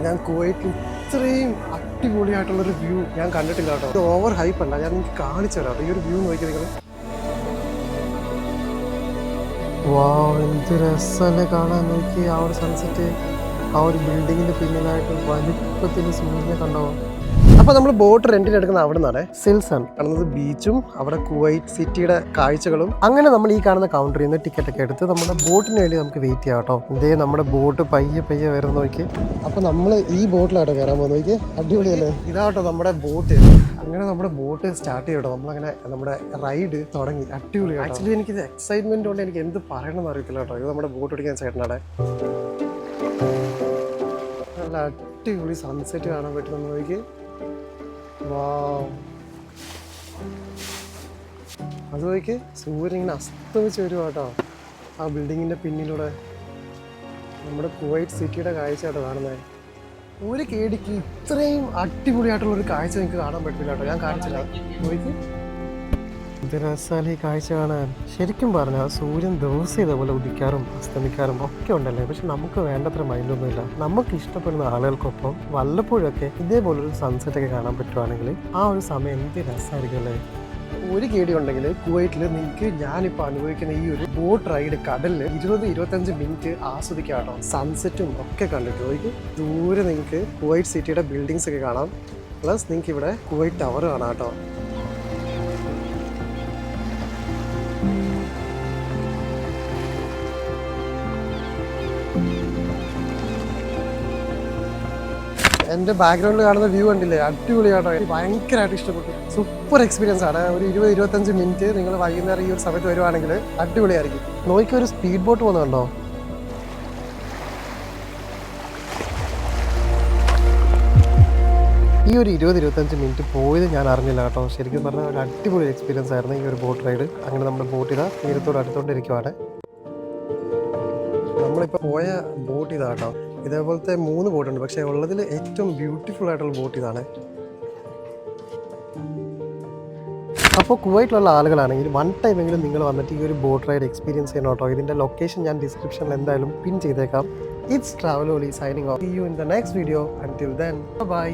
ഞാൻ കുവൈറ്റിൽ ഇത്രയും അടിപൊളിയായിട്ടുള്ളൊരു വ്യൂ ഞാൻ കണ്ടിട്ടില്ല കേട്ടോ. ഇത് ഓവർ ഹൈപ്പ് അല്ല, ഞാൻ നിങ്ങൾക്ക് കാണിച്ചു തരാം. ഈ ഒരു വ്യൂ നോക്കി നിങ്ങൾ. വാവ്, എന്ത് രസമല്ലേ കാണാൻ. നോക്കി ആ ഒരു സൺസെറ്റ്, ആ ഒരു ബിൽഡിങ്ങിന്റെ പിന്നിലായിട്ട് വലിപ്പത്തിൽ സൂര്യനെ കണ്ടോ. അപ്പോൾ നമ്മൾ ബോട്ട് റെന്റിന് എടുക്കുന്ന അവിടെ നിന്നാണ് സിൽസൺ കാണുന്നത്. ബീച്ചും അവിടെ കുവൈറ്റ് സിറ്റിയുടെ കാഴ്ചകളും. അങ്ങനെ നമ്മൾ ഈ കാണുന്ന കൗണ്ടറിൽ നിന്ന് ടിക്കറ്റ് ഒക്കെ എടുത്ത് നമ്മുടെ ബോട്ടിന് വേണ്ടി നമുക്ക് വെയിറ്റ് ചെയ്യാം കേട്ടോ. ഇതേ നമ്മുടെ ബോട്ട് പയ്യെ വരുന്ന നോക്കി. അപ്പോൾ നമ്മൾ ഈ ബോട്ടിലാട്ടോ കയറാൻ പോകുന്നത്. നോക്കി, അടിപൊളിയല്ലേ. ഇതാട്ടോ നമ്മുടെ ബോട്ട്. അങ്ങനെ നമ്മുടെ ബോട്ട് സ്റ്റാർട്ട് ചെയ്യട്ടോ. നമ്മളങ്ങനെ നമ്മുടെ റൈഡ് തുടങ്ങി. അടിപൊളി. ആക്ച്വലി എനിക്കിത് എക്സൈറ്റ്മെന്റ് കൊണ്ട് എനിക്ക് എന്ത് പറയണമെന്ന് അറിയത്തില്ല കേട്ടോ. ഇത് നമ്മുടെ ബോട്ട് ഓടിക്കാൻ ചേട്ടനാടെ. നല്ല അടിപൊളി സൺസെറ്റ് കാണാൻ പറ്റും നമ്മൾ നോക്കി. വാവ്, അത് നോക്കി, സൂര്യൻ ഇങ്ങനെ അസ്തമിച്ച് വരും കേട്ടോ. ആ ബിൽഡിങ്ങിൻ്റെ പിന്നിലൂടെ നമ്മുടെ കുവൈറ്റ് സിറ്റിയുടെ കാഴ്ച കേട്ടോ കാണുന്നത്. ഒരു കേടിക്ക് ഇത്രയും അടിപൊളിയായിട്ടുള്ളൊരു കാഴ്ച നിങ്ങൾക്ക് കാണാൻ പറ്റില്ല കേട്ടോ. ഞാൻ കാണിച്ചില്ല. നോക്കി, ഇത് രസമല്ലേ ഈ കാഴ്ച കാണാൻ. ശരിക്കും പറഞ്ഞാൽ സൂര്യൻ ദിവസം ഇതേപോലെ ഉദിക്കാറും അസ്തമിക്കാറും ഒക്കെ ഉണ്ടല്ലേ. പക്ഷെ നമുക്ക് വേണ്ടത്ര മൈൻഡൊന്നുമില്ല. നമുക്ക് ഇഷ്ടപ്പെടുന്ന ആളുകൾക്കൊപ്പം വല്ലപ്പോഴൊക്കെ ഇതേപോലൊരു സൺസെറ്റ് ഒക്കെ കാണാൻ പറ്റുവാണെങ്കിൽ ആ ഒരു സമയം എന്ത് രസമായിരിക്കും അല്ലേ. ഒരു കേടി ഉണ്ടെങ്കിൽ കുവൈറ്റിൽ നിങ്ങൾക്ക് ഞാനിപ്പോൾ അനുഭവിക്കുന്ന ഈ ഒരു ബോട്ട് റൈഡ് കടലിൽ 20-25 മിനിറ്റ് ആസ്വദിക്കാം കേട്ടോ. സൺസെറ്റും ഒക്കെ കണ്ടിട്ട് നോക്കി. ദൂരെ നിങ്ങൾക്ക് കുവൈറ്റ് സിറ്റിയുടെ ബിൽഡിങ്സ് ഒക്കെ കാണാം. പ്ലസ് നിങ്ങൾക്ക് ഇവിടെ കുവൈറ്റ് ടവർ കാണാം കേട്ടോ. എൻ്റെ ബാക്ക്ഗ്രൗണ്ടിൽ കാണുന്ന വ്യൂ കണ്ടില്ലേ, അടിപൊളിയാട്ടോ. എനിക്ക് ഭയങ്കരമായിട്ട് ഇഷ്ടപ്പെട്ടു. സൂപ്പർ എക്സ്പീരിയൻസ് ആണ്. ഒരു 20-25 മിനിറ്റ് നിങ്ങൾ വൈകുന്നേരം ഈ ഒരു സമയത്ത് വരുവാണെങ്കിൽ അടിപൊളിയായിരിക്കും. നോക്കി, ഒരു സ്പീഡ് ബോട്ട് പോകുന്നുണ്ടോ. ഈ ഒരു 20-25 മിനിറ്റ് പോയത് ഞാൻ അറിഞ്ഞില്ല കേട്ടോ. ശരിക്കും പറഞ്ഞാൽ ഒരു അടിപൊളി എക്സ്പീരിയൻസ് ആയിരുന്നു ഈ ഒരു ബോട്ട് റൈഡ്. അങ്ങനെ നമ്മുടെ ബോട്ടിതാ തീരത്തോട് അടുത്തോണ്ടിരിക്കുവാണ്. നമ്മളിപ്പോൾ പോയ ബോട്ട് ഇതാട്ടോ. ഇതേപോലത്തെ 3 ബോട്ടുണ്ട്, പക്ഷേ ഉള്ളതിൽ ഏറ്റവും ബ്യൂട്ടിഫുൾ ആയിട്ടുള്ള ബോട്ട് ഇതാണ്. അപ്പോൾ കുവൈറ്റിലുള്ള ആളുകളാണെങ്കിൽ 1 ടൈമെങ്കിലും നിങ്ങൾ വന്നിട്ട് ഈ ഒരു ബോട്ട് റൈഡ് എക്സ്പീരിയൻസ് ചെയ്യണം കേട്ടോ. ഇതിൻ്റെ ലൊക്കേഷൻ ഞാൻ ഡിസ്ക്രിപ്ഷനിൽ എന്തായാലും പിൻ ചെയ്തേക്കാം. It's Travelolly signing off. See you in the next video. Until then by.